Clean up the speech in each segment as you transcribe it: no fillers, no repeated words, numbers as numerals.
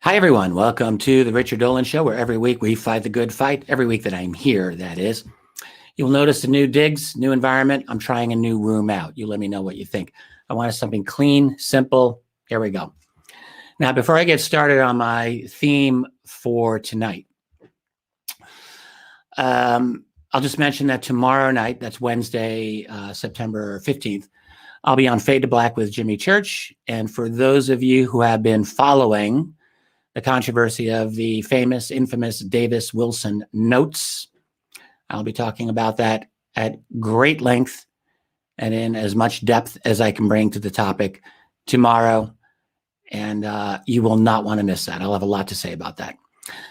Hi, everyone. Welcome to the Richard Dolan Show, where every week we fight the good fight. Every week that I'm here, that is. You'll notice the new digs, new environment. I'm trying a new room out. You let me know what you think. I wanted something clean, simple. Here we go. Now, before I get started on my theme for tonight, I'll just mention that tomorrow night, that's Wednesday, September 15th, I'll be on Fade to Black with Jimmy Church. And for those of you who have been following the controversy of the famous, infamous Davis Wilson notes, I'll be talking about that at great length and in as much depth as I can bring to the topic tomorrow. And you will not want to miss that. I'll have a lot to say about that.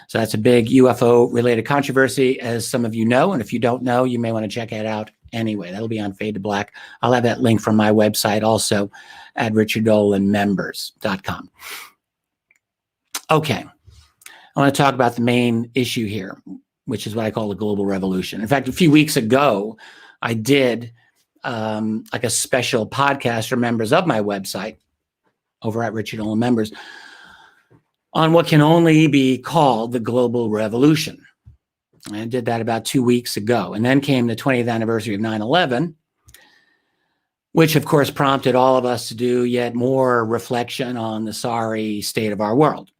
So that's a big UFO-related controversy, as some of you know. And if you don't know, you may want to check it out anyway. That'll be on Fade to Black. I'll have that link from my website also at richarddolanmembers.com. Okay, I want to talk about the main issue here, which is what I call the global revolution. In fact, a few weeks ago, I did like a special podcast for members of my website over at Richard Dolan Members on what can only be called the global revolution. I did that about 2 weeks ago. And then came the 20th anniversary of 9/11, which of course prompted all of us to do yet more reflection on the sorry state of our world.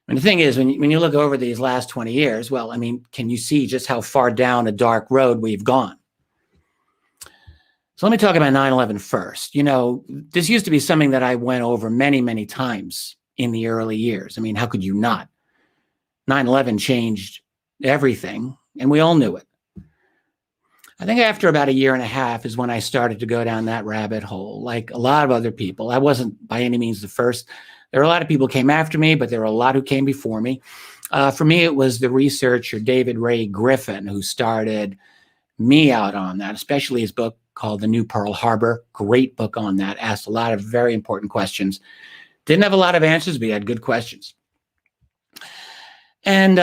And the thing is, when you look over these last 20 years, well, I mean, can you see just how far down a dark road we've gone? So let me talk about 9/11 first. You know, this used to be something that I went over many, many times in the early years. I mean, how could you not? 9/11 changed everything, and we all knew it. I think after about a year and a half is when I started to go down that rabbit hole, like a lot of other people. I wasn't by any means the first. There were a lot of people who came after me, but there were a lot who came before me. For me, it was the researcher David Ray Griffin who started me out on that, especially his book called The New Pearl Harbor. Great book on that. Asked a lot of very important questions. Didn't have a lot of answers, but he had good questions. And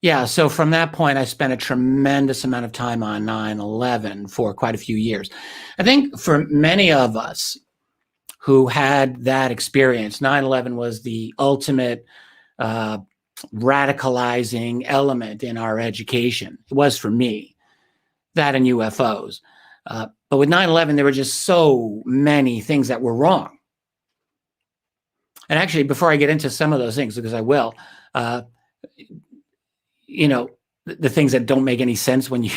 yeah, so from that point, I spent a tremendous amount of time on 9/11 for quite a few years. I think for many of us who had that experience, 9/11 was the ultimate radicalizing element in our education. It was for me, that and UFOs. But with 9/11, there were just so many things that were wrong. And actually, before I get into some of those things, because I will, you know, the things that don't make any sense when you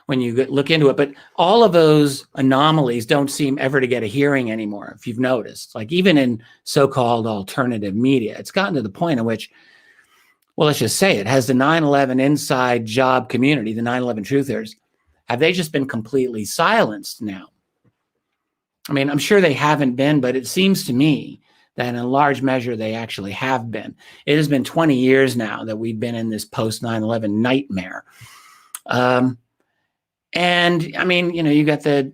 look into it, but all of those anomalies don't seem ever to get a hearing anymore, if you've noticed. Like even in so-called alternative media, it's gotten to the point in which, well, let's just say it, has the 9/11 inside job community, the 9/11 truthers, have they just been completely silenced now? I mean, I'm sure they haven't been, but it seems to me that in large measure they actually have been. It has been 20 years now that we've been in this post-9/11 nightmare. And I mean, you know, you got the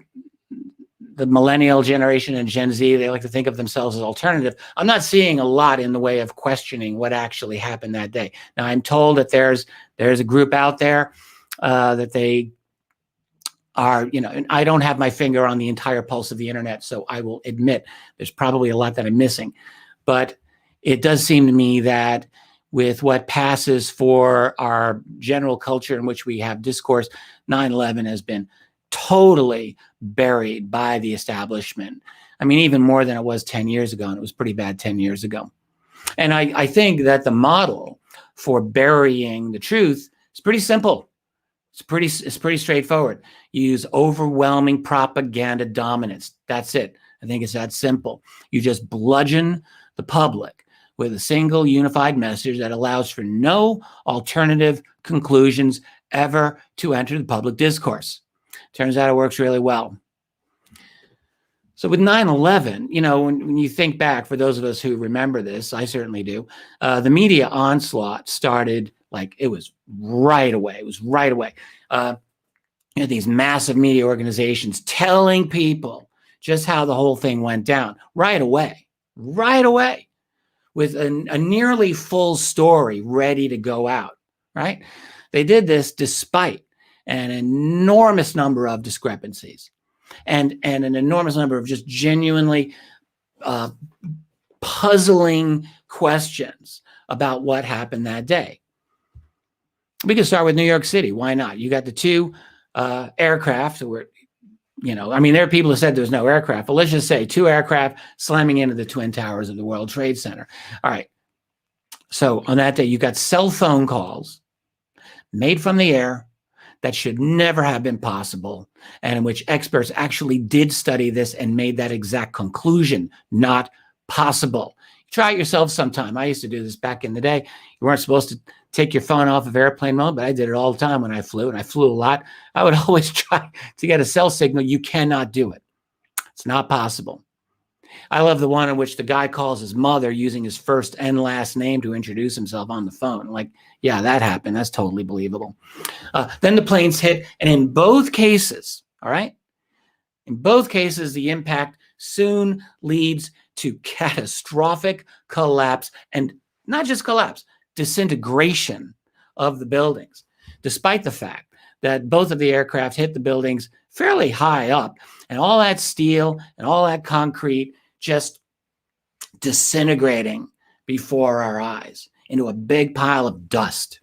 millennial generation and Gen Z, they like to think of themselves as alternative. I'm not seeing a lot in the way of questioning what actually happened that day. Now, I'm told that there's a group out there that they are, you know, and I don't have my finger on the entire pulse of the internet, so I will admit there's probably a lot that I'm missing. But it does seem to me that with what passes for our general culture in which we have discourse, 9/11 has been totally buried by the establishment. I mean, even more than it was 10 years ago, and it was pretty bad 10 years ago. And I think that the model for burying the truth is pretty simple. It's pretty straightforward. You use overwhelming propaganda dominance. That's it. I think it's that simple. You just bludgeon the public with a single unified message that allows for no alternative conclusions ever to enter the public discourse. Turns out it works really well. So with 9/11, you know, when you think back, for those of us who remember this, I certainly do, the media onslaught started like it was right away. It was right away. You know, these massive media organizations telling people just how the whole thing went down right away, with a nearly full story ready to go out, right? They did this despite an enormous number of discrepancies and an enormous number of just genuinely puzzling questions about what happened that day. We can start with New York City. Why not? You got the two aircraft that were, I mean, there are people who said there was no aircraft, but let's just say two aircraft slamming into the Twin Towers of the World Trade Center. All right. So on that day, you got cell phone calls made from the air that should never have been possible, and in which experts actually did study this and made that exact conclusion, not possible. Try it yourself sometime. I used to do this back in the day. You weren't supposed to take your phone off of airplane mode, but I did it all the time when I flew, and I flew a lot. I would always try to get a cell signal. You cannot do it. It's not possible. I love the one in which the guy calls his mother using his first and last name to introduce himself on the phone. Like, yeah, that happened. That's totally believable. Then the planes hit, and in both cases, all right, in both cases, the impact soon leads to catastrophic collapse, and not just collapse, disintegration of the buildings, despite the fact that both of the aircraft hit the buildings fairly high up, and all that steel and all that concrete just disintegrating before our eyes into a big pile of dust.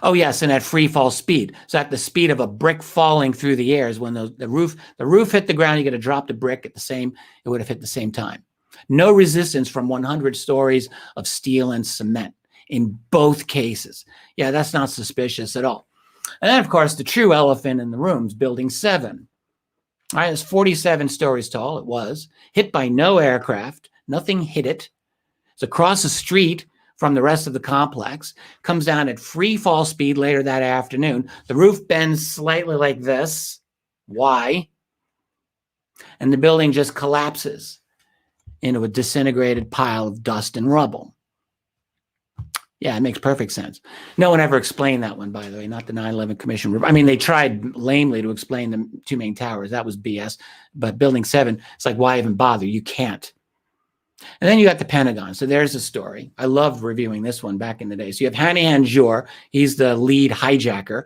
Oh yes, and at free fall speed. So at the speed of a brick falling through the air is when the roof hit the ground. You get to drop the brick at it would have hit the same time. No resistance from 100 stories of steel and cement in both cases. Yeah, that's not suspicious at all. And then, of course, the true elephant in the room is Building 7. All right, it's 47 stories tall. It was hit by no aircraft. Nothing hit it. It's across the street from the rest of the complex. Comes down at free fall speed later that afternoon. The roof bends slightly like this. Why? And the building just collapses into a disintegrated pile of dust and rubble. Yeah, it makes perfect sense. No one ever explained that one, by the way, not the 9/11 Commission. I mean, they tried lamely to explain the two main towers. That was BS. But Building 7, it's like, why even bother? You can't. And then you got the Pentagon. So there's a story. I love reviewing this one back in the day. So you have Hani Hanjour. He's the lead hijacker.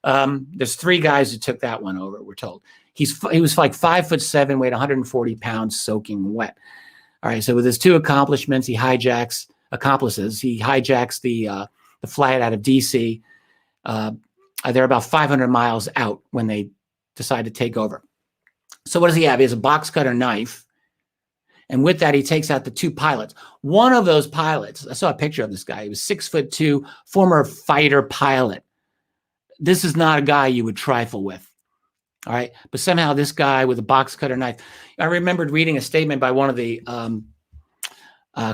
There's three guys who took that one over, we're told. He was like 5'7", weighed 140 pounds, soaking wet. All right, so with his two accomplishments, he hijacks the flight out of D.C. They're about 500 miles out when they decide to take over. So what does he have? He has a box cutter knife. And with that, he takes out the two pilots. One of those pilots, I saw a picture of this guy. He was 6'2", former fighter pilot. This is not a guy you would trifle with. All right. But somehow this guy with a box cutter knife, I remembered reading a statement by one of the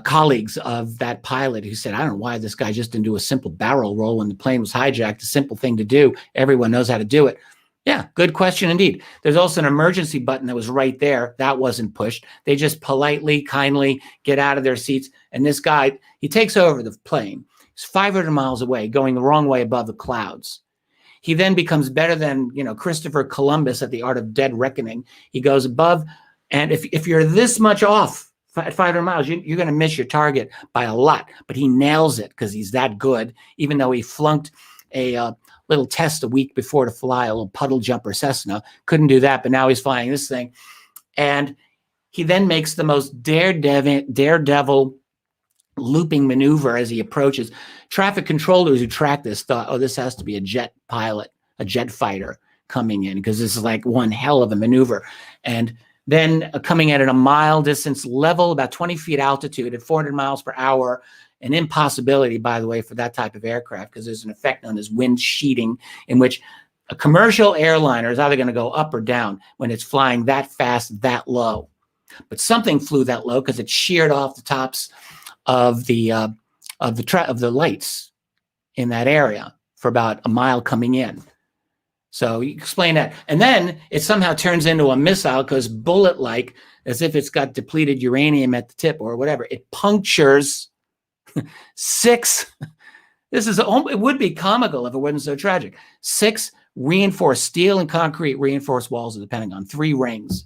colleagues of that pilot who said, I don't know why this guy just didn't do a simple barrel roll when the plane was hijacked. A simple thing to do. Everyone knows how to do it. Yeah, good question indeed. There's also an emergency button that was right there. That wasn't pushed. They just politely, kindly get out of their seats. And this guy, he takes over the plane. He's 500 miles away, going the wrong way above the clouds. He then becomes better than, Christopher Columbus at the Art of Dead Reckoning. He goes above. And if you're this much off at 500 miles, you're going to miss your target by a lot. But he nails it because he's that good, even though he flunked a little test a week before to fly a little puddle jumper Cessna. Couldn't do that, but now he's flying this thing. And he then makes the most daredevil looping maneuver as he approaches. Traffic controllers who track this thought, oh, this has to be a jet pilot, a jet fighter coming in, because this is like one hell of a maneuver. And then coming in at a mile distance level, about 20 feet altitude at 400 miles per hour, an impossibility, by the way, for that type of aircraft, because there's an effect known as wind sheeting, in which a commercial airliner is either going to go up or down when it's flying that fast, that low. But something flew that low because it sheared off the tops of the lights in that area for about a mile coming in. So you explain that. And then it somehow turns into a missile because bullet-like, as if it's got depleted uranium at the tip or whatever, it punctures 6. It would be comical if it wasn't so tragic. 6 reinforced steel and concrete reinforced walls of the Pentagon, 3 rings.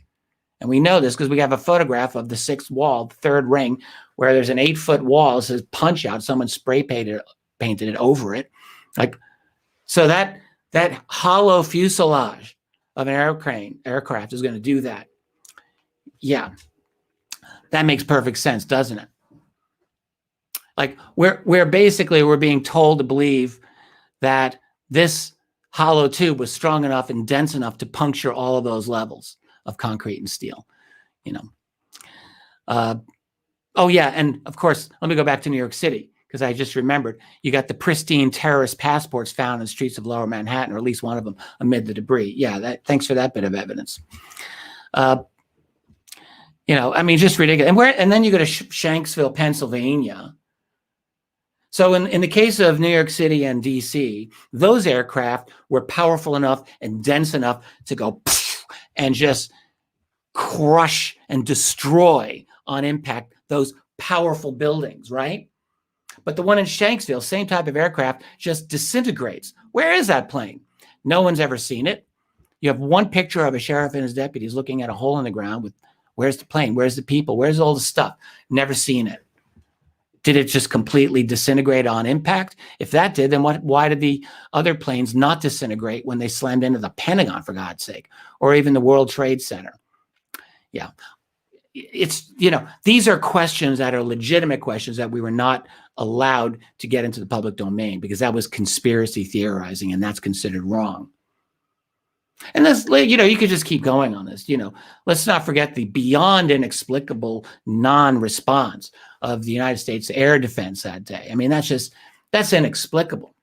And we know this because we have a photograph of the 6th wall, the 3rd ring, where there's an 8-foot wall. It says punch out. Someone spray painted it over it. So that hollow fuselage of an aircraft is going to do that. Yeah. That makes perfect sense, doesn't it? Like we're being told to believe that this hollow tube was strong enough and dense enough to puncture all of those levels of concrete and steel, you know. Oh yeah, and of course, let me go back to New York City, because I just remembered, you got the pristine terrorist passports found in the streets of Lower Manhattan, or at least one of them, amid the debris. Yeah, thanks for that bit of evidence. You know, I mean, just ridiculous. And then you go to Shanksville, Pennsylvania. So in the case of New York City and DC, those aircraft were powerful enough and dense enough to go and just crush and destroy on impact those powerful buildings, right? But the one in Shanksville, same type of aircraft, just disintegrates. Where is that plane? No one's ever seen it. You have one picture of a sheriff and his deputies looking at a hole in the ground with, where's the plane? Where's the people? Where's all the stuff? Never seen it. Did it just completely disintegrate on impact? If that did, then why did the other planes not disintegrate when they slammed into the Pentagon, for God's sake, or even the World Trade Center? Yeah, it's, you know, these are questions that are legitimate questions that we were not allowed to get into the public domain, because that was conspiracy theorizing, and that's considered wrong. And that's, you know, you could just keep going on this. You know, let's not forget the beyond inexplicable non-response of the United States air defense that day. I mean, that's inexplicable,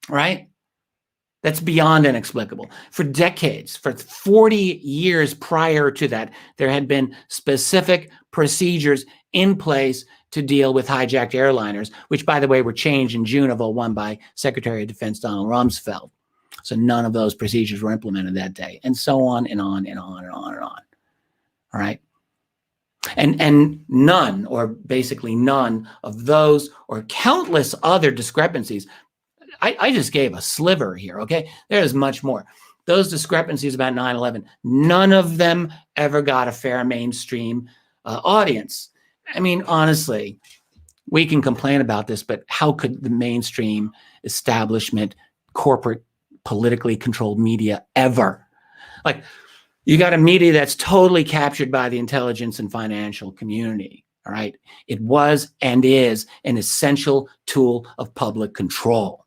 right? That's beyond inexplicable. For decades, for 40 years prior to that, there had been specific procedures in place to deal with hijacked airliners, which, by the way, were changed in June of 2001 by Secretary of Defense Donald Rumsfeld. So none of those procedures were implemented that day, and so on and on and on and on and on. All right. And none, or basically none, of those or countless other discrepancies. I just gave a sliver here, okay? There's much more. Those discrepancies about 9/11, none of them ever got a fair mainstream audience. I mean, honestly, we can complain about this, but how could the mainstream establishment, corporate, politically controlled media ever? Like, you got a media that's totally captured by the intelligence and financial community, all right? It was and is an essential tool of public control.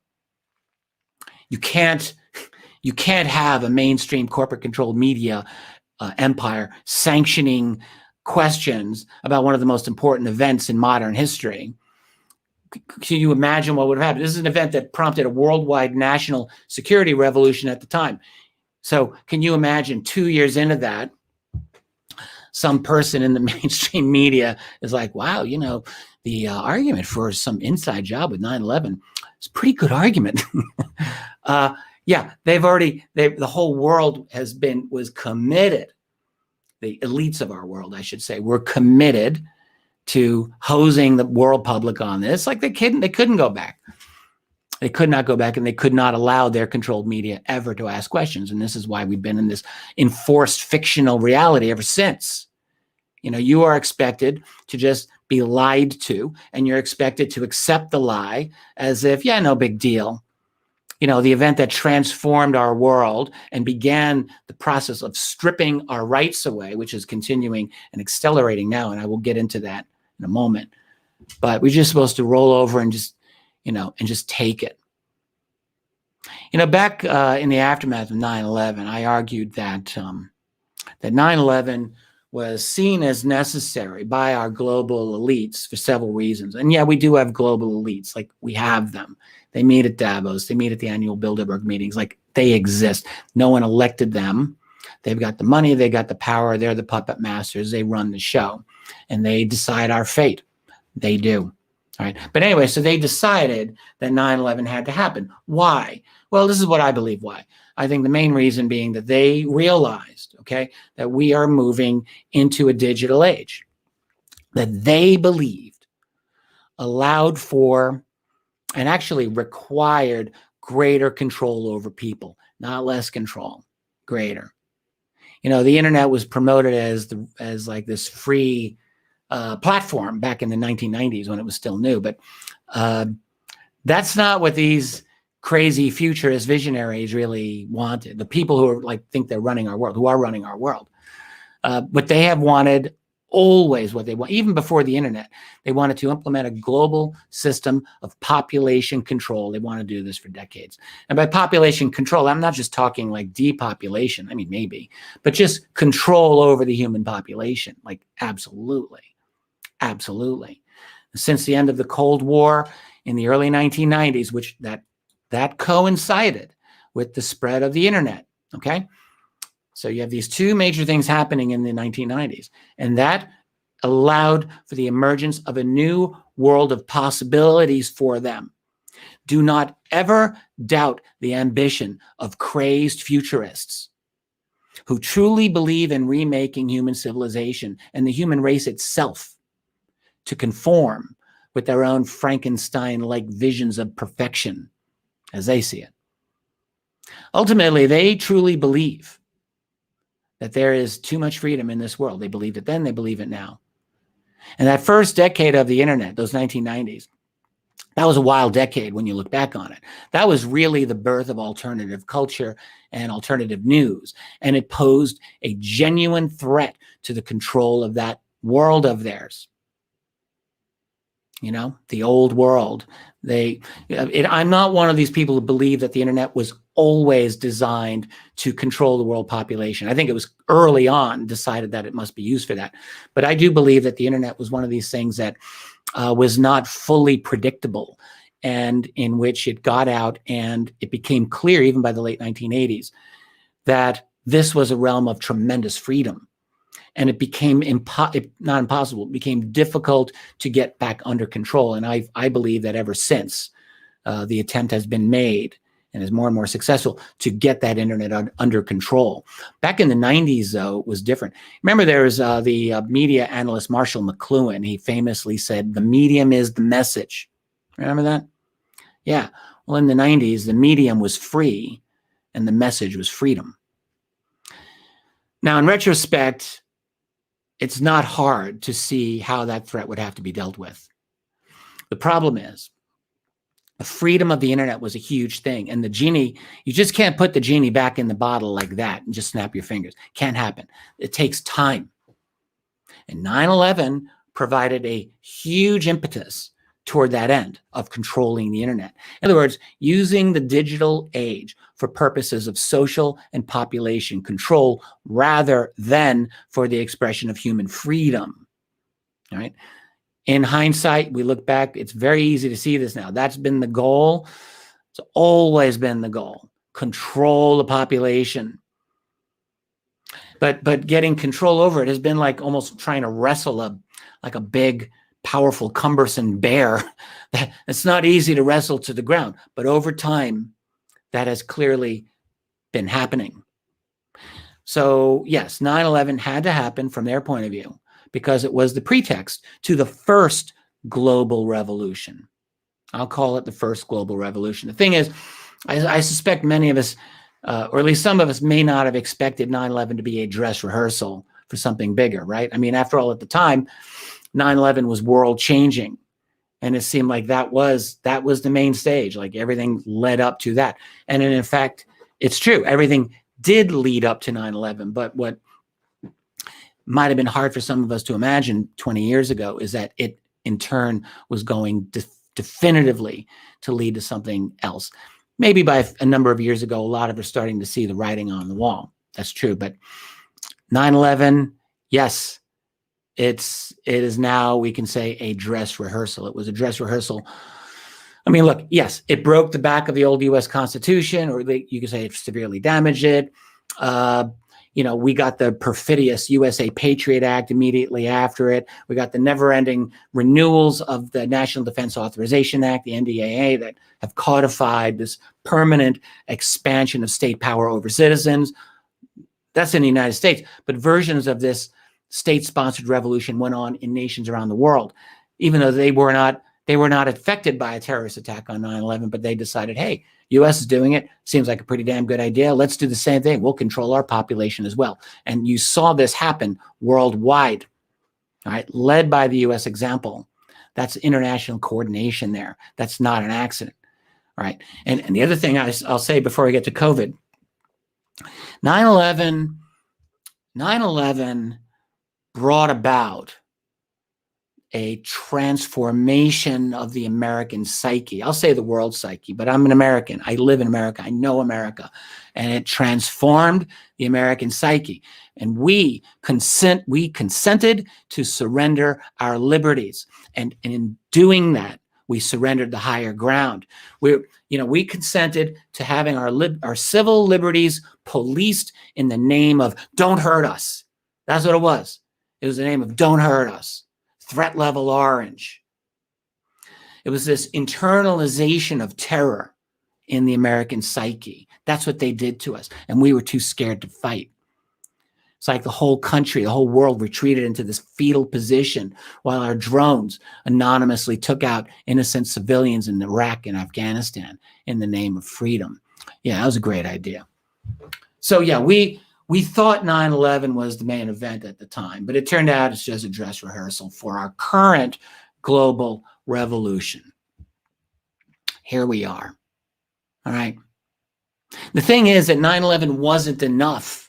You can't have a mainstream corporate controlled media empire sanctioning questions about one of the most important events in modern history. Can you imagine what would have happened? This is an event that prompted a worldwide national security revolution at the time. So can you imagine 2 years into that, some person in the mainstream media is like, wow, you know, the argument for some inside job with 9/11 is a pretty good argument. Yeah, the whole world was committed. The elites of our world, I should say, were committed to hosing the world public on this. Like they couldn't go back. They could not go back, and they could not allow their controlled media ever to ask questions. And this is why we've been in this enforced fictional reality ever since. You know, you are expected to just be lied to, and you're expected to accept the lie as if, yeah, no big deal. You know, the event that transformed our world and began the process of stripping our rights away, which is continuing and accelerating now, and I will get into that in a moment. But we're just supposed to roll over and just, you know, and just take it. You know, back in the aftermath of 9/11, I argued that that 9/11 was seen as necessary by our global elites for several reasons. And yeah, we do have global elites. Like, we have them. They meet at Davos. They meet at the annual Bilderberg meetings. Like, they exist. No one elected them. They've got the money. They got the power. They're the puppet masters. They run the show, and they decide our fate. They do. All right. But anyway, so they decided that 9/11 had to happen. Why? Well, this is what I believe why. I think the main reason being that they realized, okay, that we are moving into a digital age that they believed allowed for and actually required greater control over people, not less control, greater. You know, the internet was promoted as like this free platform back in the 1990s when it was still new, but that's not what these crazy futurist visionaries really wanted. The people who are like think they're running our world, who are running our world, what they have wanted always what they want. Even before the internet, they wanted to implement a global system of population control. They want to do this for decades. And by population control, I'm not just talking like depopulation. I mean, maybe, but just control over the human population. Like, absolutely. Absolutely. Since the end of the Cold War in the early 1990s, which that coincided with the spread of the internet, okay? So you have these two major things happening in the 1990s, and that allowed for the emergence of a new world of possibilities for them. Do not ever doubt the ambition of crazed futurists who truly believe in remaking human civilization and the human race itself to conform with their own Frankenstein-like visions of perfection as they see it. Ultimately, they truly believe that there is too much freedom in this world. They believed it then, they believe it now. And that first decade of the internet, those 1990s, that was a wild decade when you look back on it. That was really the birth of alternative culture and alternative news. And it posed a genuine threat to the control of that world of theirs. You know, the old world. I'm not one of these people who believe that the internet was always designed to control the world population. I think it was early on decided that it must be used for that. But I do believe that the internet was one of these things that was not fully predictable, and in which it got out and it became clear, even by the late 1980s, that this was a realm of tremendous freedom. And it became not impossible, it became difficult to get back under control. And I believe that ever since, the attempt has been made and is more and more successful to get that internet under control. Back in the 90s, though, it was different. Remember, there was the media analyst Marshall McLuhan. He famously said, "The medium is the message." Remember that? Yeah. Well, in the 90s, the medium was free and the message was freedom. Now, in retrospect, it's not hard to see how that threat would have to be dealt with. The problem is, the freedom of the internet was a huge thing. And the genie, you just can't put the genie back in the bottle like that and just snap your fingers. Can't happen. It takes time. And 9/11 provided a huge impetus toward that end of controlling the internet. In other words, using the digital age for purposes of social and population control rather than for the expression of human freedom. All right. In hindsight, we look back, it's very easy to see this now. That's been the goal. It's always been the goal. Control the population. But getting control over it has been like almost trying to wrestle like a big, powerful, cumbersome bear. It's not easy to wrestle to the ground, but over time, that has clearly been happening. So yes, 9/11 had to happen from their point of view because it was the pretext to the first global revolution. I'll call it the first global revolution. The thing is, I suspect many of us, or at least some of us, may not have expected 9/11 to be a dress rehearsal for something bigger, right? I mean, after all, at the time, 9/11 was world changing. And it seemed like that was the main stage. Like everything led up to that. And in fact, it's true. Everything did lead up to 9/11. But what might have been hard for some of us to imagine 20 years ago is that it in turn was going definitively to lead to something else. Maybe by a number of years ago, a lot of us starting to see the writing on the wall. That's true. But 9/11, yes, it is now, we can say, a dress rehearsal. It was a dress rehearsal. I mean, look, yes, it broke the back of the old U.S. Constitution, or you could say it severely damaged it. We got the perfidious USA Patriot Act immediately after it. We got the never-ending renewals of the National Defense Authorization Act, the NDAA, that have codified this permanent expansion of state power over citizens. That's in the United States. But versions of this state-sponsored revolution went on in nations around the world, even though they were not affected by a terrorist attack on 9/11, but they decided, hey, U.S. is doing it. Seems like a pretty damn good idea. Let's do the same thing. We'll control our population as well. And you saw this happen worldwide, all right, led by the U.S. example. That's international coordination there. That's not an accident, all right? And the other thing I'll say before we get to COVID, 9/11 brought about a transformation of the American psyche. I'll say the world psyche, but I'm an American. I live in America. I know America. And it transformed the American psyche. And we consented to surrender our liberties. And in doing that, we surrendered the higher ground. We consented to having our civil liberties policed in the name of don't hurt us. That's what it was. It was the name of don't hurt us. Threat level orange. It was this internalization of terror in the American psyche. That's what they did to us. And we were too scared to fight. It's like the whole country, the whole world retreated into this fetal position while our drones anonymously took out innocent civilians in Iraq and Afghanistan in the name of freedom. Yeah, that was a great idea. So yeah, we thought 9/11 was the main event at the time, but it turned out it's just a dress rehearsal for our current global revolution. Here we are. All right. The thing is that 9/11 wasn't enough.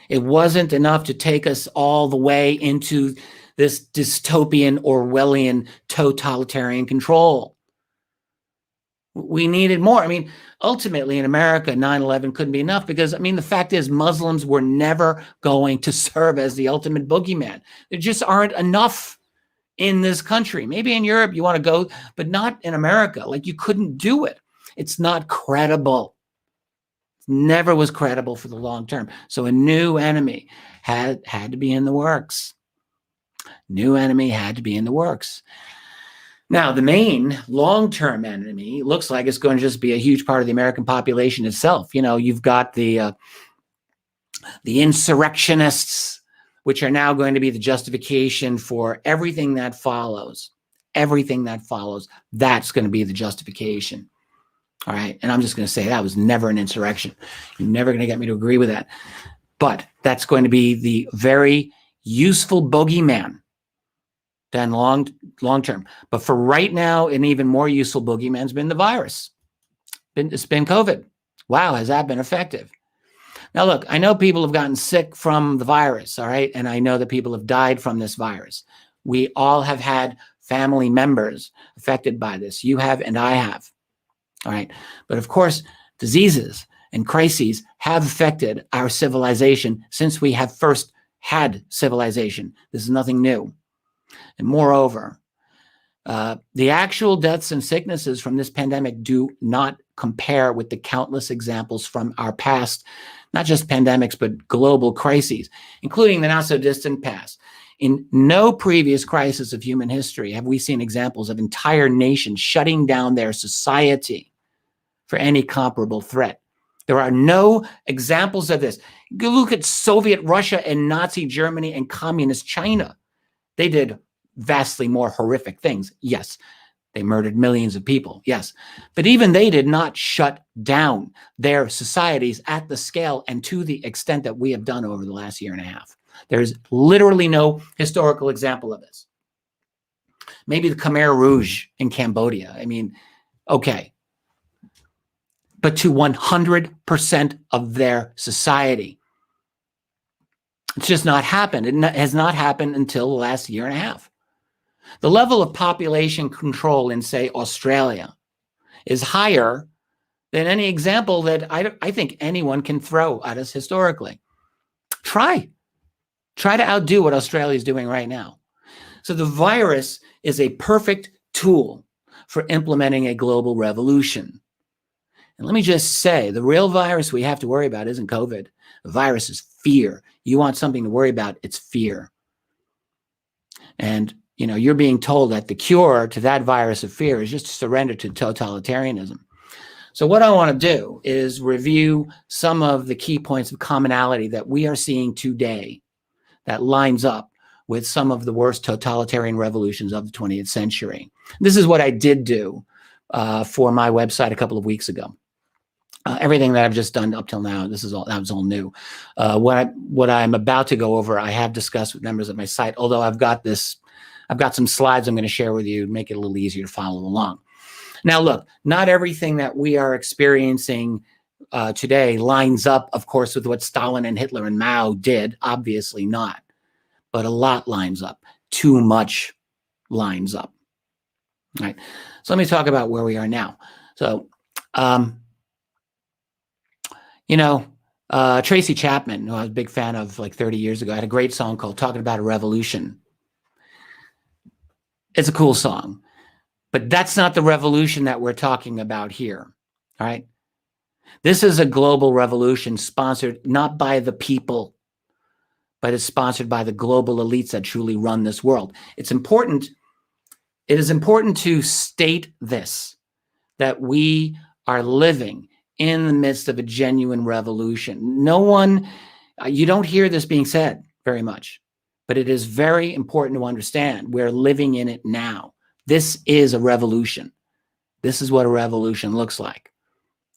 It wasn't enough to take us all the way into this dystopian Orwellian totalitarian control. We needed more. I mean, ultimately in America, 9/11 couldn't be enough because, I mean, the fact is Muslims were never going to serve as the ultimate boogeyman. There just aren't enough in this country. Maybe in Europe you want to go, but not in America. Like, you couldn't do it. It's not credible. Never was credible for the long term. So a new enemy had to be in the works. New enemy had to be in the works. Now, the main long-term enemy looks like it's going to just be a huge part of the American population itself. You know, you've got the insurrectionists, which are now going to be the justification for everything that follows. Everything that follows, that's going to be the justification. All right. And I'm just going to say that was never an insurrection. You're never going to get me to agree with that. But that's going to be the very useful bogeyman then long term. But for right now, an even more useful boogeyman's been the virus. It's been COVID. Wow, has that been effective? Now, look, I know people have gotten sick from the virus, all right? And I know that people have died from this virus. We all have had family members affected by this. You have, and I have. All right. But of course, diseases and crises have affected our civilization since we have first had civilization. This is nothing new. And moreover, the actual deaths and sicknesses from this pandemic do not compare with the countless examples from our past, not just pandemics, but global crises, including the not so distant past. In no previous crisis of human history have we seen examples of entire nations shutting down their society for any comparable threat. There are no examples of this. Go look at Soviet Russia and Nazi Germany and communist China. They did vastly more horrific things. Yes, they murdered millions of people. Yes, but even they did not shut down their societies at the scale and to the extent that we have done over the last year and a half. There's literally no historical example of this. Maybe the Khmer Rouge in Cambodia. I mean, okay. But to 100% of their society. It's just not happened. It has not happened until the last year and a half. The level of population control in, say, Australia is higher than any example that I think anyone can throw at us historically. Try to outdo what Australia is doing right now. So the virus is a perfect tool for implementing a global revolution. And let me just say, the real virus we have to worry about isn't COVID. The virus is fear. You want something to worry about, it's fear. And, you know, you're being told that the cure to that virus of fear is just to surrender to totalitarianism. So what I want to do is review some of the key points of commonality that we are seeing today that lines up with some of the worst totalitarian revolutions of the 20th century. This is what I did do for my website a couple of weeks ago. Everything that I've just done up till now, that was all new. What I'm about to go over, I have discussed with members of my site, although I've got some slides I'm going to share with you to make it a little easier to follow along. Now, look, not everything that we are experiencing today lines up, of course, with what Stalin and Hitler and Mao did, obviously not. but a lot lines up. Too much lines up. All right. So let me talk about where we are now. So, Tracy Chapman, who I was a big fan of like 30 years ago, had a great song called Talking About a Revolution. It's a cool song, but that's not the revolution that we're talking about here. All right. This is a global revolution sponsored not by the people, but it's sponsored by the global elites that truly run this world. It is important to state this, that we are living in the midst of a genuine revolution. No one, you don't hear this being said very much, but it is very important to understand we're living in it now. This is a revolution. This is what a revolution looks like.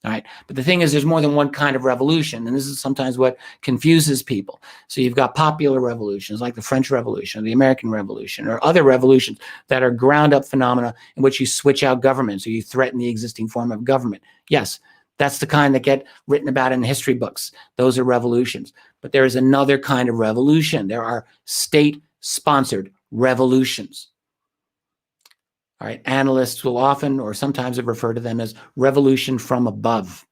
All right. But the thing is, there's more than one kind of revolution. And this is sometimes what confuses people. So you've got popular revolutions like the French Revolution, or the American Revolution, or other revolutions that are ground up phenomena in which you switch out governments or you threaten the existing form of government. Yes, that's the kind that get written about in history books. Those are revolutions. But there is another kind of revolution. There are state-sponsored revolutions. All right, analysts will often or sometimes have referred to them as revolution from above.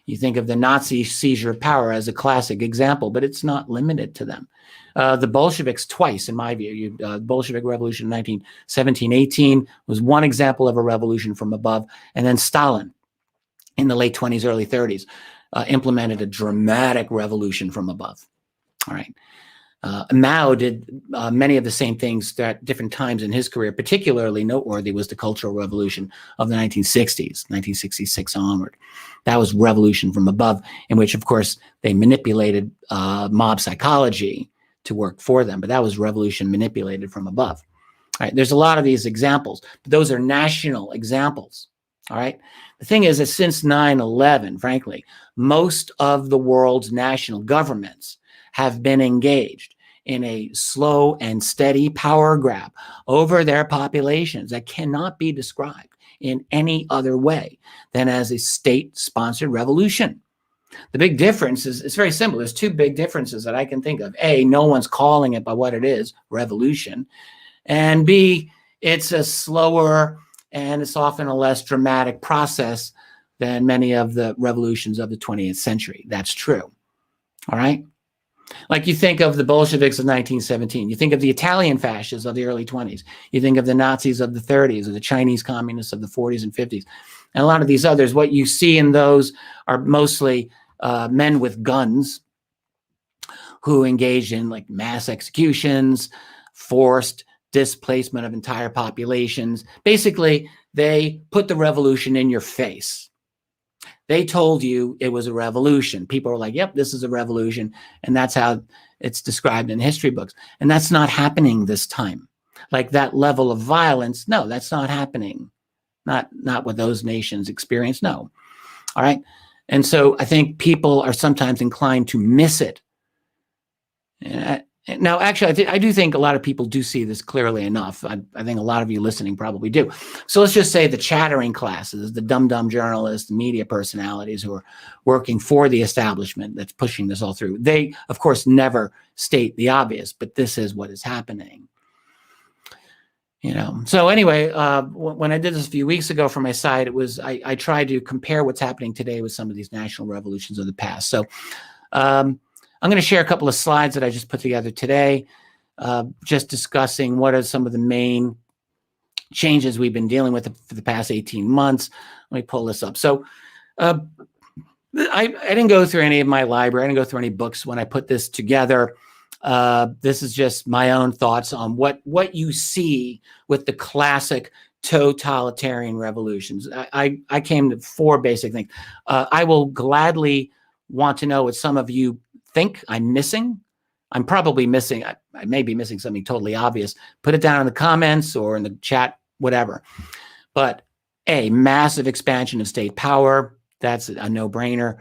You think of the Nazi seizure of power as a classic example, but it's not limited to them. The Bolsheviks twice, in my view, the Bolshevik Revolution in 1917-18 was one example of a revolution from above, and then Stalin in the late 20s, early 30s implemented a dramatic revolution from above. All right. Mao did many of the same things at different times in his career. Particularly noteworthy was the Cultural Revolution of the 1960s, 1966 onward. That was revolution from above, in which, of course, they manipulated mob psychology to work for them. But that was revolution manipulated from above. All right, there's a lot of these examples, but those are national examples. All right. The thing is that since 9/11, frankly, most of the world's national governments have been engaged in a slow and steady power grab over their populations that cannot be described in any other way than as a state-sponsored revolution. The big difference is, it's very simple. There's two big differences that I can think of. A, no one's calling it by what it is, revolution. And B, it's a slower and it's often a less dramatic process than many of the revolutions of the 20th century. That's true. All right. Like you think of the Bolsheviks of 1917, you think of the Italian fascists of the early 20s, you think of the Nazis of the 30s or the Chinese communists of the 40s and 50s. And a lot of these others, what you see in those are mostly men with guns who engaged in like mass executions, forced displacement of entire populations. Basically, they put the revolution in your face. They told you it was a revolution. People were like, yep, this is a revolution. And that's how it's described in history books. And that's not happening this time. Like that level of violence, no, that's not happening. Not what those nations experience, no. All right. And so I think people are sometimes inclined to miss it. Now, actually, I do think a lot of people do see this clearly enough. I think a lot of you listening probably do. So let's just say the chattering classes, the dumb journalists, the media personalities who are working for the establishment that's pushing this all through. They, of course, never state the obvious, but this is what is happening. You know. So anyway, when I did this a few weeks ago for my site, it was I tried to compare what's happening today with some of these national revolutions of the past. So. I'm going to share a couple of slides that I just put together today, just discussing what are some of the main changes we've been dealing with for the past 18 months. Let me pull this up. So I didn't go through any of my library. I didn't go through any books when I put this together. This is just my own thoughts on what you see with the classic totalitarian revolutions. I came to four basic things. I will gladly want to know what some of you think I'm missing. I'm probably missing, I may be missing something totally obvious. Put it down in the comments or in the chat, whatever. But a massive expansion of state power, that's a no-brainer.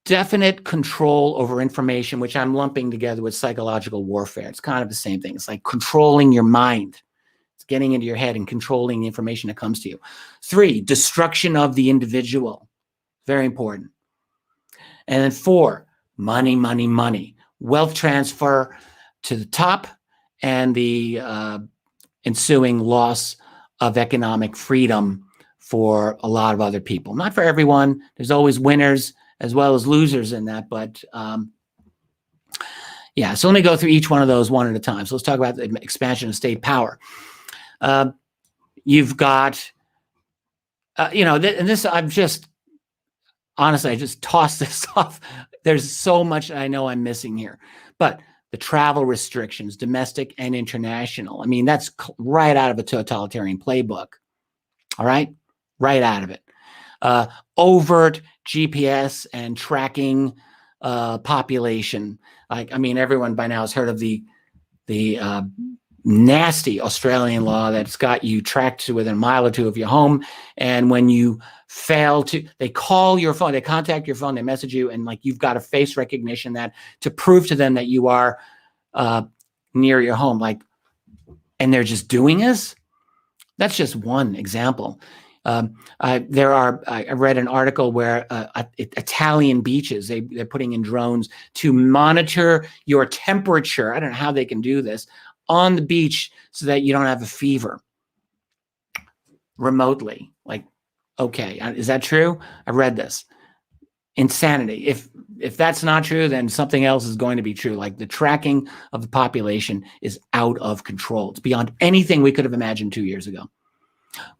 Definite control over information, which I'm lumping together with psychological warfare. It's kind of the same thing. It's like controlling your mind. It's getting into your head and controlling the information that comes to you. 3, destruction of the individual. Very important. And then 4, money. wealth transfer to the top, and the ensuing loss of economic freedom for a lot of other people. Not for everyone. There's always winners as well as losers in that, but yeah, so let me go through each one of those one at a time. So let's talk about the expansion of state power. You've got, and this, I've just, honestly, I just tossed this off. There's so much I know I'm missing here. But the travel restrictions, domestic and international, I mean, that's right out of a totalitarian playbook. All right? Right out of it. Overt GPS and tracking population. Like, I mean, everyone by now has heard of the nasty Australian law that's got you tracked to within a mile or two of your home. And when you fail to, they call your phone, they contact your phone, they message you, and like you've got a face recognition that to prove to them that you are near your home. Like, and they're just doing this. That's just one example. I read an article where Italian beaches, they're putting in drones to monitor your temperature. I don't know how they can do this on the beach so that you don't have a fever remotely. Like, okay, is that true? I read this. Insanity. If that's not true, then something else is going to be true. Like the tracking of the population is out of control. It's beyond anything we could have imagined 2 years ago.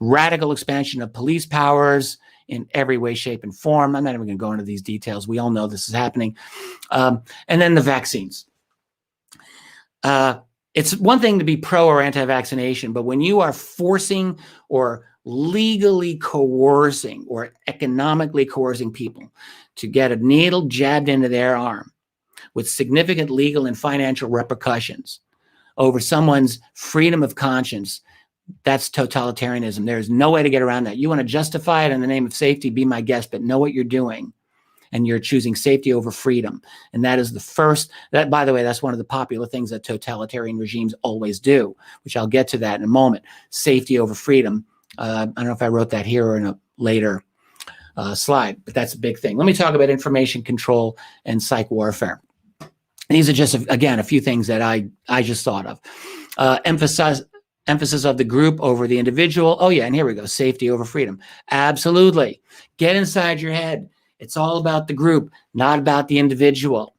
Radical expansion of police powers in every way, shape, and form. I'm not even going to go into these details. We all know this is happening. And then the vaccines. It's one thing to be pro or anti-vaccination, but when you are forcing or legally coercing or economically coercing people to get a needle jabbed into their arm with significant legal and financial repercussions over someone's freedom of conscience, that's totalitarianism. There's no way to get around that. You want to justify it in the name of safety, be my guest, but know what you're doing. And you're choosing safety over freedom. And that is the first, that, by the way, that's one of the popular things that totalitarian regimes always do, which I'll get to that in a moment. Safety over freedom. I don't know if I wrote that here or in a later slide, but that's a big thing. Let me talk about information control and psych warfare. These are just, again, a few things that I just thought of. Emphasis of the group over the individual. Oh yeah, and here we go, safety over freedom. Absolutely. Get inside your head. It's all about the group, not about the individual.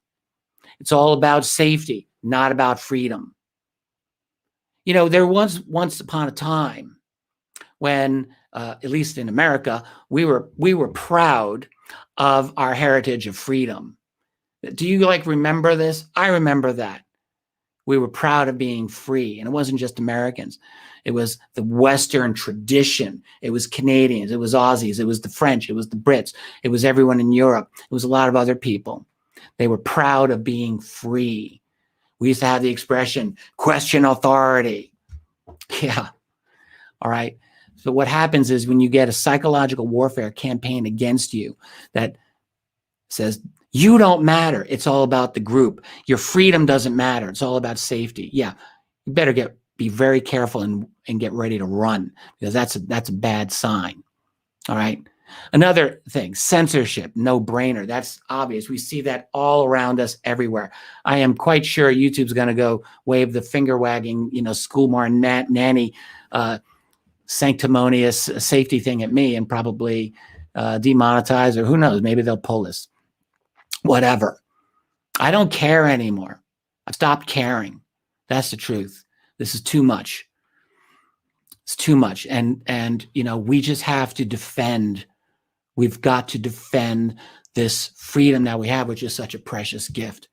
It's all about safety, not about freedom. You know, there was once upon a time when, at least in America, we were proud of our heritage of freedom. Do you remember this? I remember that. We were proud of being free, and it wasn't just Americans. It was the Western tradition. It was Canadians. It was Aussies. It was the French. It was the Brits. It was everyone in Europe. It was a lot of other people. They were proud of being free. We used to have the expression, question authority. Yeah. All right. So what happens is when you get a psychological warfare campaign against you that says, you don't matter. It's all about the group. Your freedom doesn't matter. It's all about safety. Yeah, you better be very careful and get ready to run, because that's a bad sign. All right. Another thing, censorship, no brainer. That's obvious. We see that all around us everywhere. I am quite sure YouTube's going to go wave the finger wagging, schoolmarm nanny, sanctimonious safety thing at me and probably demonetize, or who knows, maybe they'll pull this. Whatever. I don't care anymore. I've stopped caring. That's the truth. This is too much. It's too much. And we just have to defend. We've got to defend this freedom that we have, which is such a precious gift.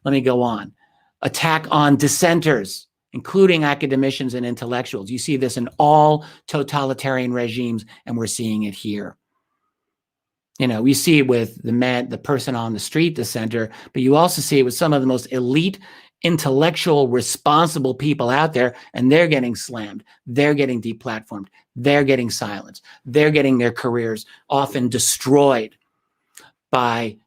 Let me go on. Attack on dissenters, including academicians and intellectuals. You see this in all totalitarian regimes, and we're seeing it here. We see it with the person on the street, dissenter, but you also see it with some of the most elite, intellectual, responsible people out there, and they're getting slammed. They're getting deplatformed. They're getting silenced. They're getting their careers often destroyed by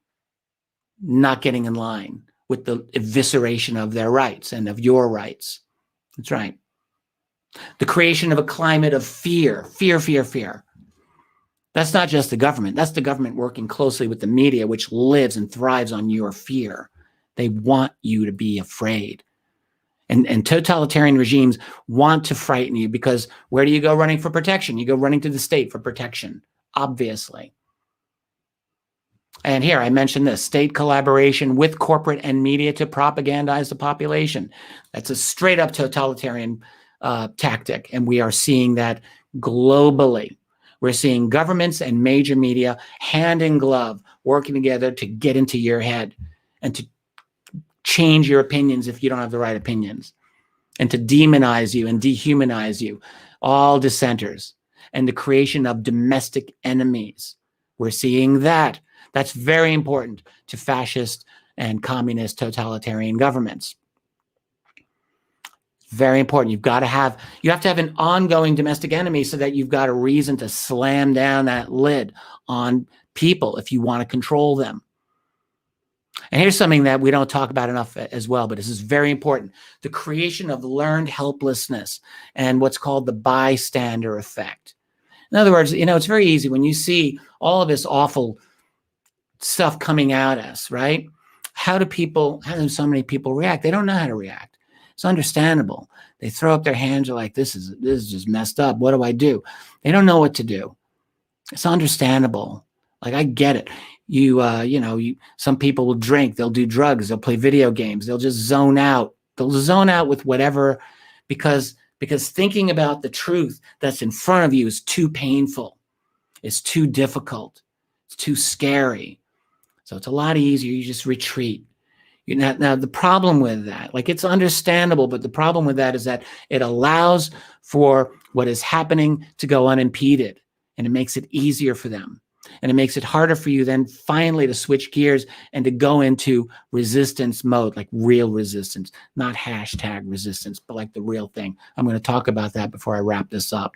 not getting in line with the evisceration of their rights and of your rights. That's right. The creation of a climate of fear. That's not just the government. That's the government working closely with the media, which lives and thrives on your fear. They want you to be afraid. And totalitarian regimes want to frighten you, because where do you go running for protection? You go running to the state for protection, obviously. And here I mentioned this: state collaboration with corporate and media to propagandize the population. That's a straight up totalitarian tactic. And we are seeing that globally. We're seeing governments and major media hand in glove working together to get into your head and to change your opinions if you don't have the right opinions, and to demonize you and dehumanize you, all dissenters, and the creation of domestic enemies. We're seeing that. That's very important to fascist and communist totalitarian governments. Very important. You have to have an ongoing domestic enemy so that you've got a reason to slam down that lid on people if you want to control them. And here's something that we don't talk about enough as well, but this is very important: the creation of learned helplessness and what's called the bystander effect. In other words, it's very easy when you see all of this awful stuff coming at us, right? How do so many people react? They don't know how to react. It's understandable. They throw up their hands, are like, this is just messed up. What do I do? They don't know what to do. It's understandable. Like, I get it. Some people will drink, they'll do drugs, they'll play video games, they'll just zone out. They'll zone out with whatever, because thinking about the truth that's in front of you is too painful. It's too difficult. It's too scary. So it's a lot easier. You just retreat. Now, the problem with that, like, it's understandable, but the problem with that is that it allows for what is happening to go unimpeded, and it makes it easier for them. And it makes it harder for you then finally to switch gears and to go into resistance mode, like real resistance, not hashtag resistance, but like the real thing. I'm going to talk about that before I wrap this up.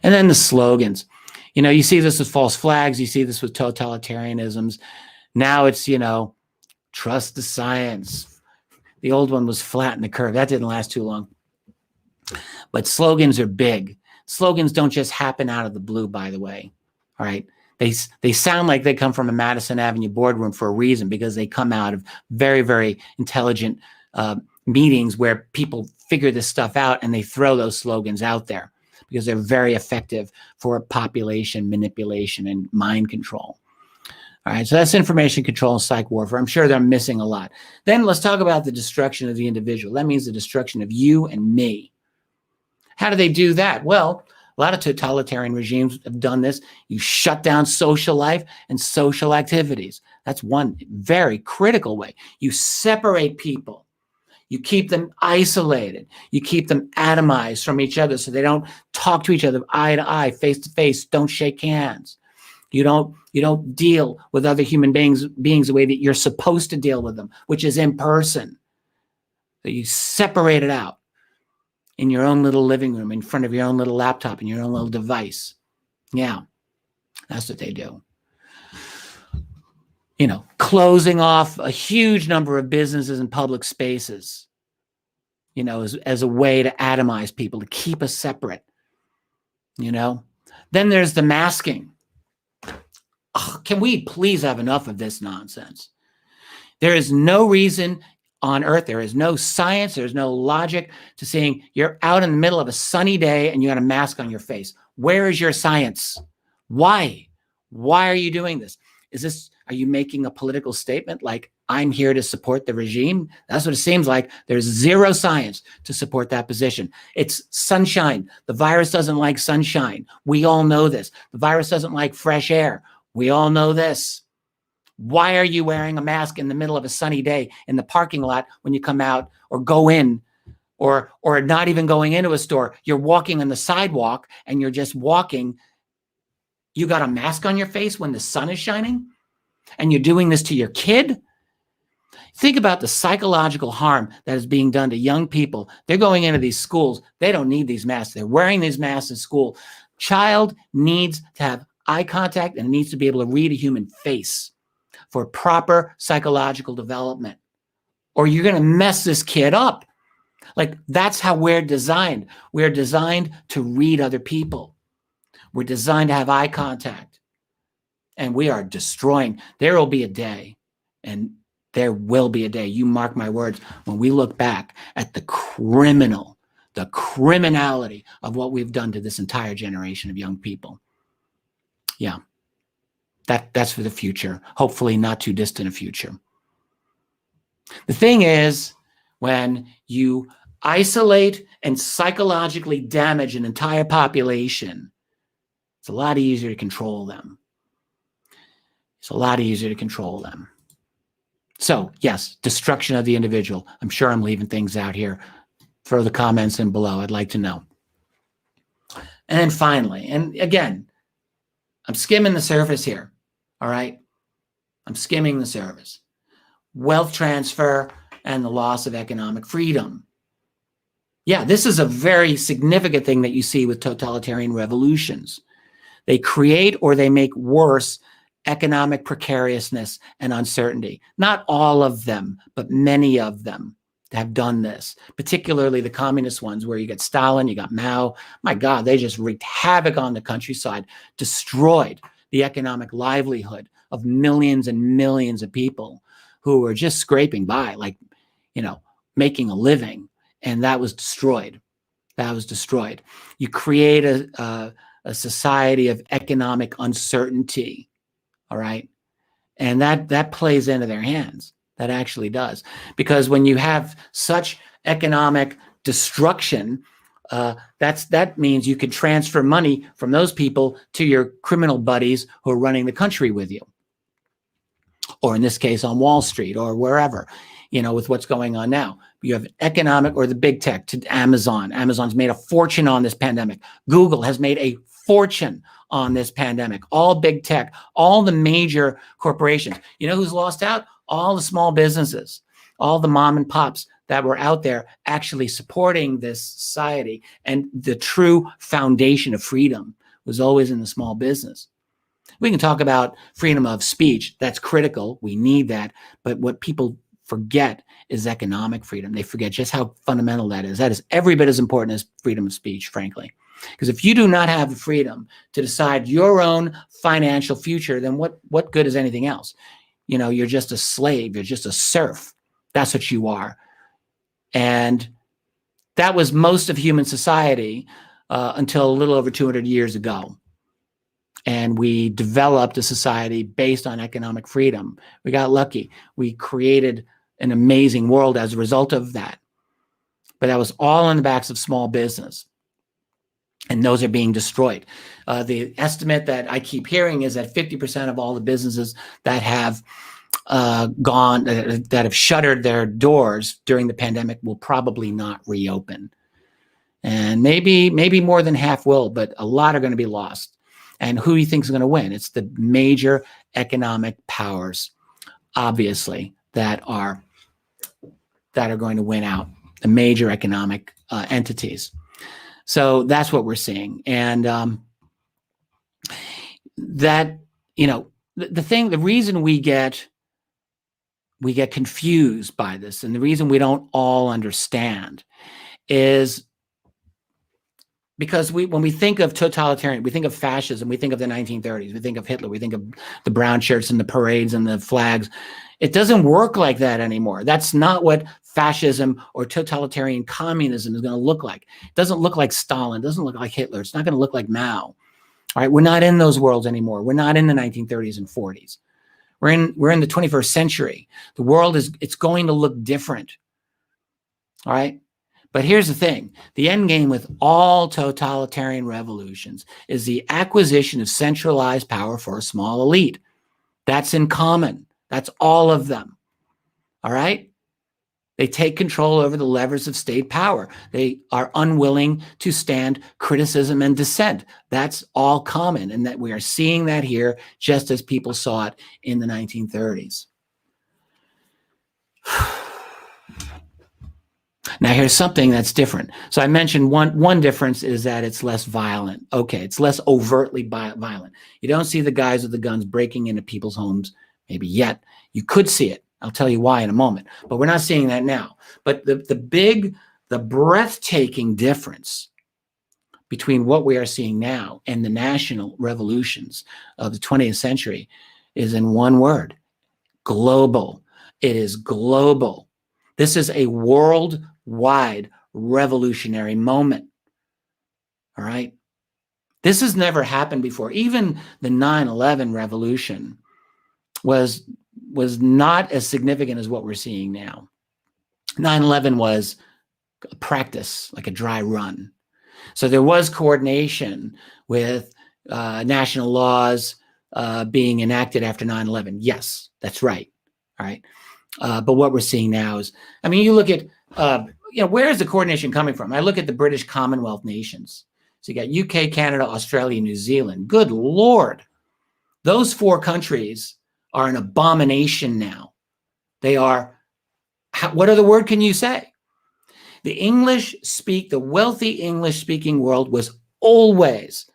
And then the slogans. You see this with false flags. You see this with totalitarianisms. Now it's, trust the science. The old one was flatten the curve. That didn't last too long. But slogans are big. Slogans don't just happen out of the blue, by the way. All right. They sound like they come from a Madison Avenue boardroom for a reason, because they come out of very, very intelligent meetings where people figure this stuff out and they throw those slogans out there because they're very effective for population manipulation and mind control. All right. So that's information control and psych warfare. I'm sure they're missing a lot. Then let's talk about the destruction of the individual. That means the destruction of you and me. How do they do that? Well, a lot of totalitarian regimes have done this. You shut down social life and social activities. That's one very critical way. You separate people. You keep them isolated. You keep them atomized from each other so they don't talk to each other eye to eye, face to face, don't shake hands. You don't deal with other human beings the way that you're supposed to deal with them, which is in person. So you separate it out in your own little living room, in front of your own little laptop, in your own little device. Yeah, that's what they do. Closing off a huge number of businesses and public spaces, as a way to atomize people, to keep us separate, Then there's the masking. Can we please have enough of this nonsense? There is no reason on earth, there is no science, there's no logic to saying you're out in the middle of a sunny day and you got a mask on your face. Where is your science? Why? Why are you doing this? Are you making a political statement like, I'm here to support the regime? That's what it seems like. There's zero science to support that position. It's sunshine. The virus doesn't like sunshine. We all know this. The virus doesn't like fresh air. We all know this. Why are you wearing a mask in the middle of a sunny day in the parking lot when you come out or go in, or not even going into a store? You're walking on the sidewalk and you're just walking. You got a mask on your face when the sun is shining, and you're doing this to your kid? Think about the psychological harm that is being done to young people. They're going into these schools. They don't need these masks. They're wearing these masks in school. Child needs to have eye contact and needs to be able to read a human face for proper psychological development, or you're going to mess this kid up. Like, that's how we're designed. We're designed to read other people. We're designed to have eye contact, and we are destroying. There will be a day, and There will be a day, you mark my words, when we look back at the criminality of what we've done to this entire generation of young people. Yeah, that's for the future, hopefully not too distant a future. The thing is, when you isolate and psychologically damage an entire population, it's a lot easier to control them. It's a lot easier to control them. So, yes, destruction of the individual. I'm sure I'm leaving things out here. Further comments in below, I'd like to know. And then finally, and again, I'm skimming the surface here, all right? I'm skimming the surface. Wealth transfer and the loss of economic freedom. Yeah, this is a very significant thing that you see with totalitarian revolutions. They create or they make worse economic precariousness and uncertainty. Not all of them, but many of them have done this, particularly the communist ones where you got Stalin, you got Mao. My God, they just wreaked havoc on the countryside, destroyed the economic livelihood of millions and millions of people who were just scraping by, like, you know, making a living. And that was destroyed. That was destroyed. You create a society of economic uncertainty, all right? And that plays into their hands. That actually does. Because when you have such economic destruction, that means you could transfer money from those people to your criminal buddies who are running the country with you. Or in this case, on Wall Street or wherever, you know, with what's going on now. You have economic, or the big tech, to Amazon. Amazon's made a fortune on this pandemic. Google has made a fortune on this pandemic. All big tech, all the major corporations. You know who's lost out? All the small businesses, all the mom and pops that were out there actually supporting this society. And the true foundation of freedom was always in the small business. We can talk about freedom of speech. That's critical. We need that. But what people forget is economic freedom. They forget just how fundamental that is. That is every bit as important as freedom of speech, frankly. Because if you do not have the freedom to decide your own financial future, then what good is anything else? You know, you're just a slave. You're just a serf. That's what you are. And that was most of human society until a little over 200 years ago. And we developed a society based on economic freedom. We got lucky. We created an amazing world as a result of that. But that was all on the backs of small business. And those are being destroyed. The estimate that I keep hearing is that 50% of all the businesses that have that have shuttered their doors during the pandemic will probably not reopen. And maybe more than half will, but a lot are going to be lost. And who do you think is going to win? It's the major economic powers, obviously, that are going to win out, the major economic entities. So that's what we're seeing. And that, you know, the reason we get confused by this, and the reason we don't all understand, is because when we think of totalitarian, we think of fascism, we think of the 1930s, we think of Hitler, we think of the brown shirts and the parades and the flags. It doesn't work like that anymore. That's not what fascism or totalitarian communism is going to look like. It doesn't look like Stalin. It doesn't look like Hitler. It's not going to look like Mao. All right, we're not in those worlds anymore. We're not in the 1930s and 40s. We're in the 21st century. The world it's going to look different. All right. But here's the thing. The end game with all totalitarian revolutions is the acquisition of centralized power for a small elite. That's in common. That's all of them. All right? They take control over the levers of state power. They are unwilling to stand criticism and dissent. That's all common, and that we are seeing that here just as people saw it in the 1930s. Now, here's something that's different. So I mentioned one difference is that it's less violent. Okay, it's less overtly violent. You don't see the guys with the guns breaking into people's homes, maybe yet. You could see it. I'll tell you why in a moment. But we're not seeing that now. But the breathtaking difference between what we are seeing now and the national revolutions of the 20th century is in one word: global. It is global. This is a worldwide revolutionary moment. All right. This has never happened before. Even the 9/11 revolution was not as significant as what we're seeing now. 9/11 was a practice, like a dry run. So there was coordination with national laws being enacted after 9/11. Yes, that's right. All right. But what we're seeing now is, I mean, you look at, where is the coordination coming from? I look at the British Commonwealth nations. So you got UK, Canada, Australia, New Zealand. Good Lord. Those 4 countries are an abomination now. They are, what other word can you say? The wealthy English-speaking world was always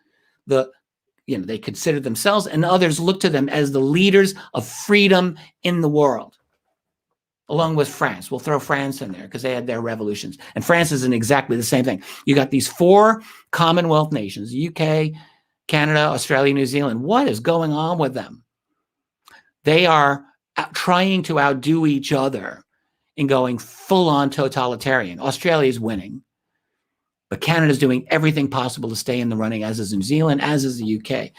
they considered themselves and others looked to them as the leaders of freedom in the world, along with France. We'll throw France in there because they had their revolutions. And France isn't exactly the same thing. You got these 4 Commonwealth nations, UK, Canada, Australia, New Zealand. What is going on with them? They are trying to outdo each other in going full-on totalitarian. Australia is winning, but Canada's doing everything possible to stay in the running, as is New Zealand, as is the UK.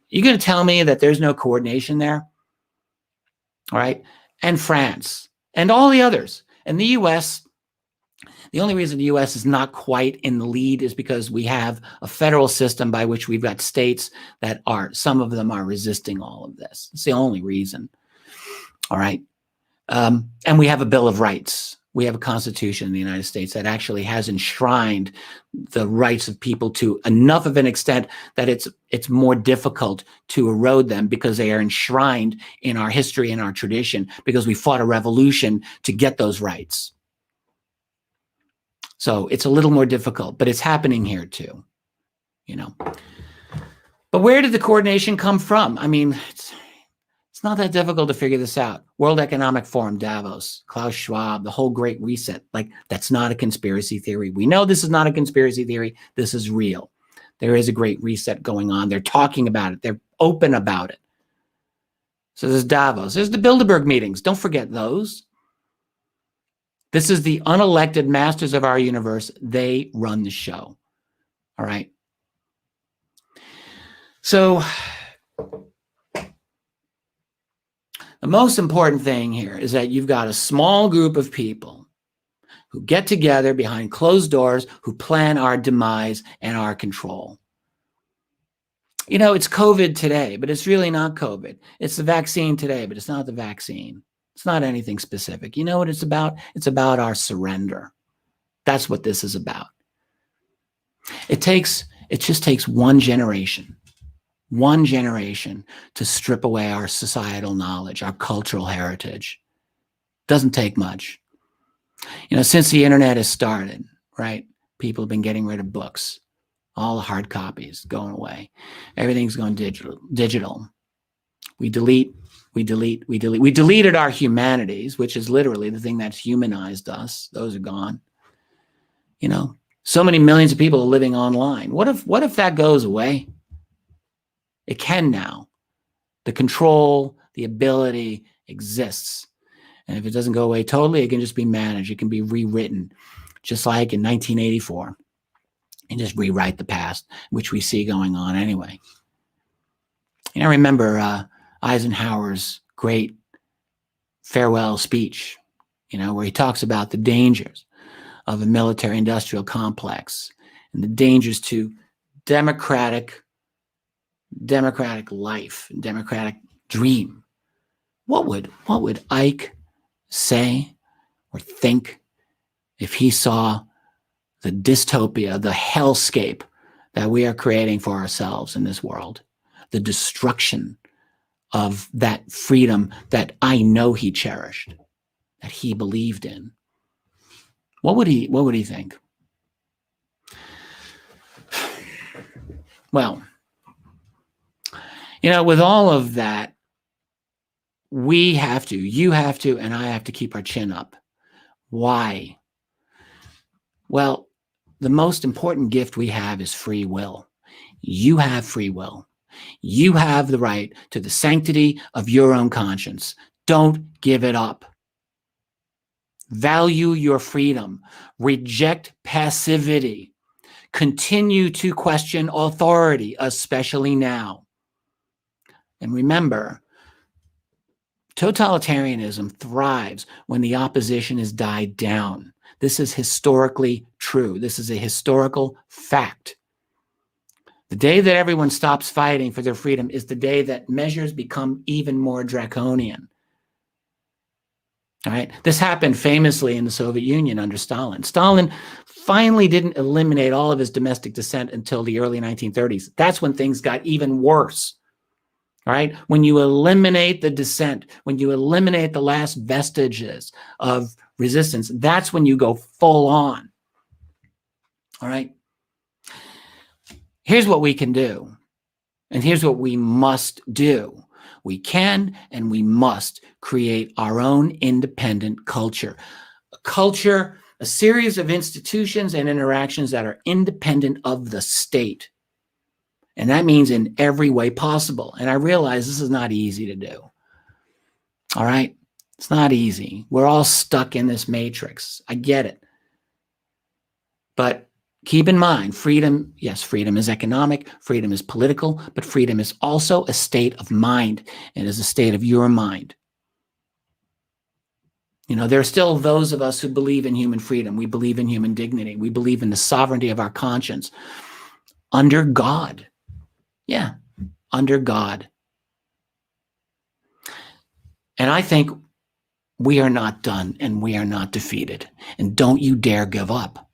You're going to tell me that there's no coordination there? All right. And France and all the others. And the US, the only reason the US is not quite in the lead is because we have a federal system by which we've got states that some of them are resisting all of this. It's the only reason. All right. And we have a Bill of Rights. We have a Constitution in the United States that actually has enshrined the rights of people to enough of an extent that it's more difficult to erode them because they are enshrined in our history and our tradition because we fought a revolution to get those rights. So it's a little more difficult, but it's happening here too, But where did the coordination come from? I mean, it's not that difficult to figure this out. World Economic Forum, Davos, Klaus Schwab, the whole Great Reset. Like, that's not a conspiracy theory. We know this is not a conspiracy theory. This is real. There is a Great Reset going on. They're talking about it. They're open about it. So there's Davos. There's the Bilderberg meetings. Don't forget those. This is the unelected masters of our universe. They run the show. All right. So the most important thing here is that you've got a small group of people who get together behind closed doors, who plan our demise and our control. It's COVID today, but it's really not COVID. It's the vaccine today, but it's not the vaccine. It's not anything specific. You know what it's about? It's about our surrender. That's what this is about. It just takes one generation to strip away our societal knowledge, our cultural heritage. Doesn't take much. Since the internet has started, right? People have been getting rid of books. All the hard copies going away. Everything's going digital. We deleted our humanities, which is literally the thing that's humanized us. Those are gone. So many millions of people are living online. What if that goes away? It can now. The control, the ability exists. And if it doesn't go away totally, it can just be managed. It can be rewritten, just like in 1984. And just rewrite the past, which we see going on anyway. Remember Eisenhower's great farewell speech, where he talks about the dangers of a military-industrial complex and the dangers to democratic life, democratic dream. What would Ike say or think if he saw the dystopia, the hellscape that we are creating for ourselves in this world, the destruction of that freedom that I know he cherished, that he believed in? What would he think? Well, with all of that, you have to, and I have to keep our chin up. Why? Well, the most important gift we have is free will. You have free will. You have the right to the sanctity of your own conscience. Don't give it up. Value your freedom. Reject passivity. Continue to question authority, especially now. And remember, totalitarianism thrives when the opposition is died down. This is historically true. This is a historical fact. The day that everyone stops fighting for their freedom is the day that measures become even more draconian. All right. This happened famously in the Soviet Union under Stalin. Stalin finally didn't eliminate all of his domestic dissent until the early 1930s. That's when things got even worse. All right. When you eliminate the dissent, when you eliminate the last vestiges of resistance, that's when you go full on. All right. Here's what we can do. And here's what we must do. We can and we must create our own independent culture. A culture, a series of institutions and interactions that are independent of the state. And that means in every way possible. And I realize this is not easy to do. All right? It's not easy. We're all stuck in this matrix. I get it. But keep in mind, freedom, yes, freedom is economic, freedom is political, but freedom is also a state of mind. It is a state of your mind. You know, there are still those of us who believe in human freedom. We believe in human dignity. We believe in the sovereignty of our conscience under God. Yeah, under God. And I think we are not done and we are not defeated. And don't you dare give up.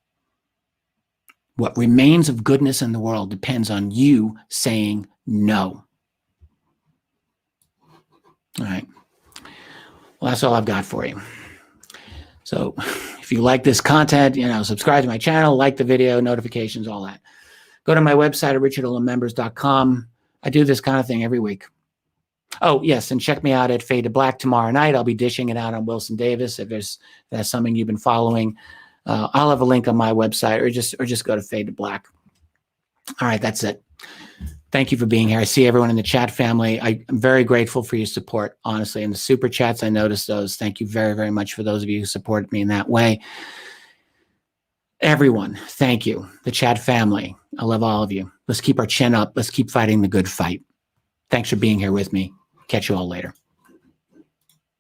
What remains of goodness in the world depends on you saying no. All right. Well, that's all I've got for you. So if you like this content, you know, subscribe to my channel, like the video, notifications, all that. Go to my website at richardolanmembers.com. I do this kind of thing every week. Oh, yes, and check me out at Fade to Black tomorrow night. I'll be dishing it out on Wilson Davis. If that's something you've been following, I'll have a link on my website, or just go to Fade to Black. All right, that's it. Thank you for being here. I see everyone in the chat family. I'm very grateful for your support, honestly. And the super chats, I noticed those. Thank you very, very much for those of you who supported me in that way. Everyone, thank you. The chat family, I love all of you. Let's keep our chin up. Let's keep fighting the good fight. Thanks for being here with me. Catch you all later.